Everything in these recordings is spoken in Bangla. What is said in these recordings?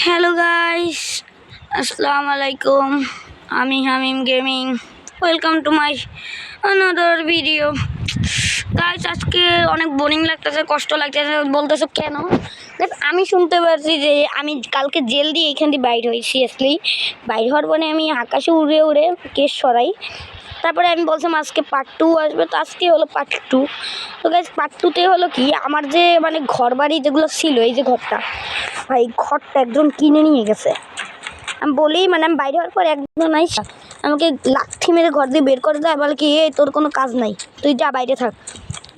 হ্যালো গাইস, আসসালামু আলাইকুম। আমি Hamim gaming. Welcome to my another video. Guys, আজকে অনেক বোরিং লাগতেছে, কষ্ট লাগতেছে। বলতেছো কেন? আমি শুনতে পাচ্ছি যে আমি কালকে জেল দিয়ে এখান দিয়ে বাইর হই। সিরিয়াসলি বাইর হওয়ার পরে আমি আকাশে উড়ে উড়ে কেস সরাই। তারপরে আমি বলছিলাম আজকে পার্ট 2 আসবে, তো আজকে হলো পার্ট 2। তো গাইস, পার্ট 2তে হলো কি, আমার যে ঘর বাড়ি যেগুলো ছিল, এই যে ঘরটা, ভাই ঘরটা একজন কিনে নিয়ে গেছে। আমি বলি আমি বাইরে হওয়ার পর একজন আইসা আমাকে লাথি মেরে ঘর দিয়ে বের করে দেয়, বলে কি এই তোর কোনো কাজ নাই, তুই যা বাইরে থাক।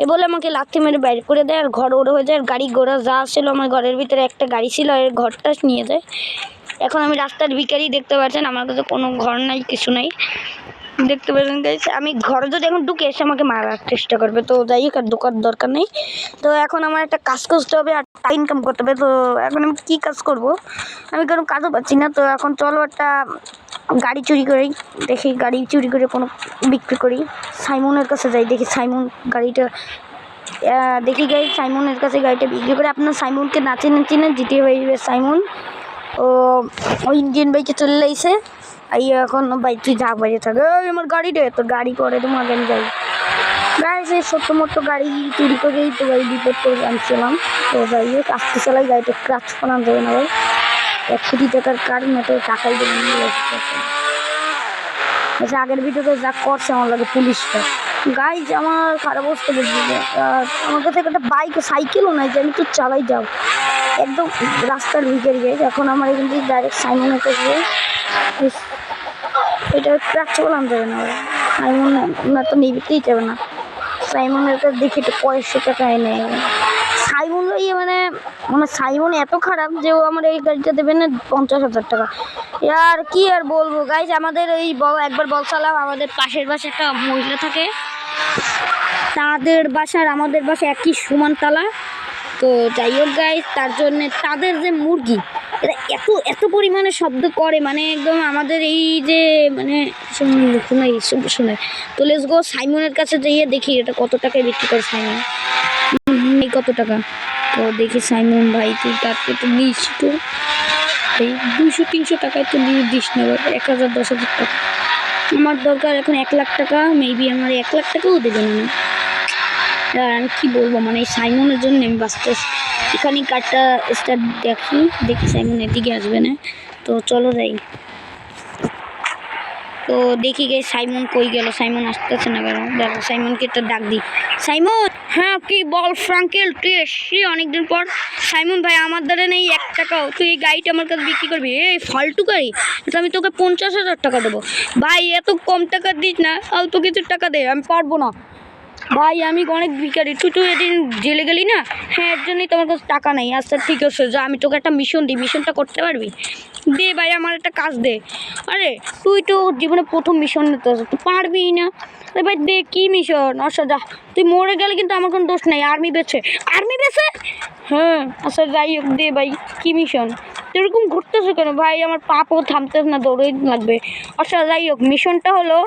এ বলে আমাকে লাথি মেরে বাইরে করে দেয়, আর ঘর ওড়ে হয়ে যায়। আর গাড়ি ঘোড়া যা ছিল আমার ঘরের ভিতরে, একটা গাড়ি ছিল আর ঘরটা নিয়ে যায়। এখন আমি রাস্তার ভিখারি, দেখতে পাচ্ছেন আমার কাছে কোনো ঘর নাই, কিছু নাই। দেখতে পাচ্ছেন গাইস, আমি ঘরে যদি এখন ঢুকে এসে আমাকে মারার চেষ্টা করবে। তো যাই হোক, আর ঢোকার দরকার নেই। তো এখন আমার একটা কাজ করতে হবে আর টাকা ইনকাম করতে হবে। তো এখন আমি কী কাজ করব? আমি কোনো কাজও পাচ্ছি না। তো এখন চলো একটা গাড়ি চুরি করি, দেখি গাড়ি চুরি করে কোনো বিক্রি করি। সাইমনের কাছে যাই, দেখি সাইমন গাড়িটা দেখি গাই সাইমনের কাছে গাড়িটা বিক্রি করে। আপনার সাইমনকে না চিনেন জিটিএ হয়ে সাইমন ও ইন্ডিয়ান বাইকে চলে লাইছে। এখন ভাই তুই যা বাইরে থাকে, ওই আমার গাড়ি রে, তোর গাড়ি করে তোমার আমি যাই। গাড়ি সেই ছোট্ট মোট্ট গাড়ি চুরি করেই তো গাড়ি বিপদ করে আনছিলাম। তো যাই হোক, আস্তে চালাই, গাড়িটা ক্রাচ বানানো যাবে না ভাই। 100 টাকার কারণ তো টাকাই দেবেন। আচ্ছা, আগের ভিডিওতে যা করছে আমার লাগে পুলিশটা। গাইজ, আমার খারাপ অবস্থা বুঝলি। আমার কাছে একটা বাইক সাইকেলও নাই যে আমি তো চালাই যাও, একদম রাস্তার ভিখারি গাইজ। এখন আমার এখান থেকে ডাইরেক্ট সাইমনের কাছে, এটা ক্রাচ বানানো যাবে না ভাই। সাইমন না তো নিতেই যাবে না। সাইমনের কাছে দেখি তো 500 টাকা এনে। সাইমন আমার সাইমন এত খারাপ যে ও আমার এই গাড়িটা দেবে না 50,000 টাকা। আর কি আর বলবো গাইজ, আমাদের ওই একবার বলছিলাম, আমাদের পাশের বাসায় একটা মহিলা থাকে, তাদের বাসার আমাদের বাসা একই সমান তালা। তো যাই হোক গাইজ, তার জন্যে তাদের যে মুরগি, এরা এত এত পরিমাণে শব্দ করে, একদম আমাদের এই যে শোনায়। তো লেটস গো সাইমনের কাছে যেয়ে দেখি এটা কত টাকায় বিক্রি করে সাইমন, এই কত টাকা। তো দেখি সাইমন ভাই, তুই তার একটু নিস, তো এই 200-300 টাকায় তো নিয়ে দিস না, 1,000 10,000 টাকা আমার দরকার এখন। 1,00,000 টাকা মেবি আমার 1,00,000 টাকাও দেবে না। আর আমি কী বলবো, এই সাইমনের জন্য আমি বাঁচতে। এখানে কার্ডটা স্টার্ট দেখি সাইমন এদিকে আসবে না। তো চলো যাই। তো দেখি গে সাইমন কই গেল, সাইমন আসতেছে না কেন? দেখো সাইমনকে একটা ডাক দিই। সাইমন, হ্যাঁ কি বল ফ্রাঙ্কেল, তুই এসছি অনেকদিন পর। সাইমন ভাই, আমার দ্বারা নেই 1 টাকাও, তুই এই গাড়িটা আমার কাছে বিক্রি করবি? এই ফালতু গাড়ি, এটা আমি তোকে 50,000 টাকা দেবো। ভাই এত কম টাকা দিস না, অল্প কিছু টাকা দে, আমি পারবো না ভাই, আমি অনেক ভিখারি। তুই এদিন জেলে গেলি না, হ্যাঁ এর জন্যই তোমার কাছে টাকা নেই। আচ্ছা ঠিক আছে, যা আমি তোকে একটা মিশন দিই, মিশনটা করতে পারবি? দে ভাই, আমার একটা কাজ দে। আরে তুই তো জীবনে প্রথম মিশন নিতে আসছিস, তুই পারবি না? আরে ভাই দে, কী মিশন? আচ্ছা যা, তুই মরে গেলে কিন্তু আমার কোনো দোষ নেই। আর্মি বেছে? হ্যাঁ আচ্ছা যাই হোক, দে ভাই, কী মিশন? এরকম ঘুরতেছে কেন ভাই? আমার পাপও থামতেছে না, দৌড়ে লাগবে। আচ্ছা যাই হোক, মিশনটা হলো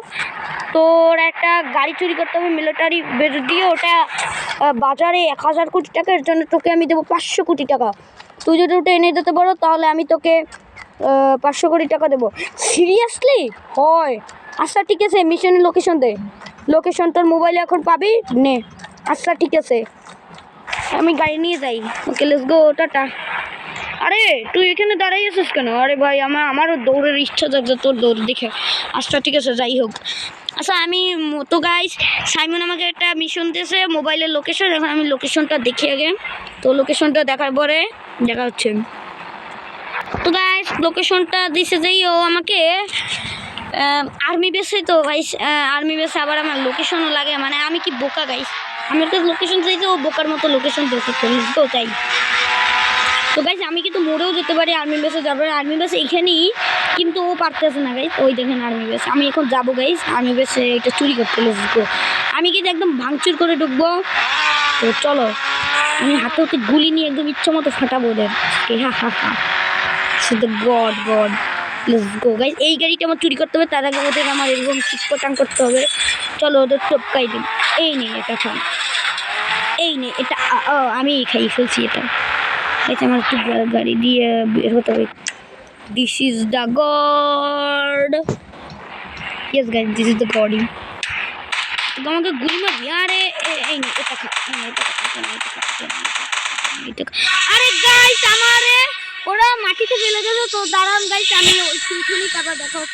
তোর একটা গাড়ি চুরি করতে হবে মিলিটারি বেজ দিয়ে, ওটা বাজারে 1,000 কোটি টাকার জন্য তোকে আমি দেবো 500 কোটি টাকা। তুই যদি ওটা এনে দিতে পারো তাহলে আমি তোকে 500 কোটি টাকা দেবো। সিরিয়াসলি? হয়। আচ্ছা ঠিক আছে, মিশনের লোকেশন দে। লোকেশন তোর মোবাইলে এখন পাবি নে। আচ্ছা ঠিক আছে, আমি গাড়ি নিয়ে যাই। Okay let's go, tata. আরে তুই এখানে দাঁড়াই আছিস কেন? আরে ভাই, আমারও দৌড়ের ইচ্ছা যাচ্ছে তোর দৌড় দেখে। আচ্ছা ঠিক আছে, যাই হোক। আচ্ছা আমি তো গাইস, সাইমন আমাকে একটা মিশন দিয়েছে, মোবাইলের লোকেশন। এখন আমি লোকেশনটা দেখি আগে। তো লোকেশনটা দেখার পরে দেখা হচ্ছে। তো গাইস, লোকেশনটা দিছে যেই ও আমাকে আর্মি বেসে। তো গাইস আর্মি বেসে আবার আমার লোকেশনও লাগে, আমি কি বোকা গাইস? আমি একটা লোকেশন চাইছি, ও বোকার মতো লোকেশন দিয়েছে। তো চাই তো গাইস, আমি কিন্তু মরেও যেতে পারি, আর্মি বেসে যাবো। আর্মি বেস এখানেই, কিন্তু ও পারতেছে না গাইস। ওই দেখেন আর্মি বেস, আমি এখন যাবো গাইস আর্মি বেসে, এটা চুরি করতে লেগো। আমি কিন্তু একদম ভাঙচুর করে ঢুকবো। তো চলো, আমি হাতে হাতে গুলি নিয়ে একদম ইচ্ছা মতো ফাটাবো ওদের। হা শুধু গড লেটস গো গাইস। এই গাড়িটা আমার চুরি করতে হবে, তার আগে ওদের আমার এরকম চিটপটাং করতে হবে। চলো ওদের টপকাই দিন। এই নে এটা খান, এই নে এটা, আমি খাই ফেলছি এটা। গাইস আমার একটু গাড়ি দিয়ে বের হতে হবে। This is the god. Yes guys, this is the গডি। আমাকে গুলি মারবি? আরে এই না, এটা খা, আরে গাইস আমারে ওরা মাটিতে ফেলে দিল তো। দাঁড়ান গাইস, আমি ওই তারপর দেখা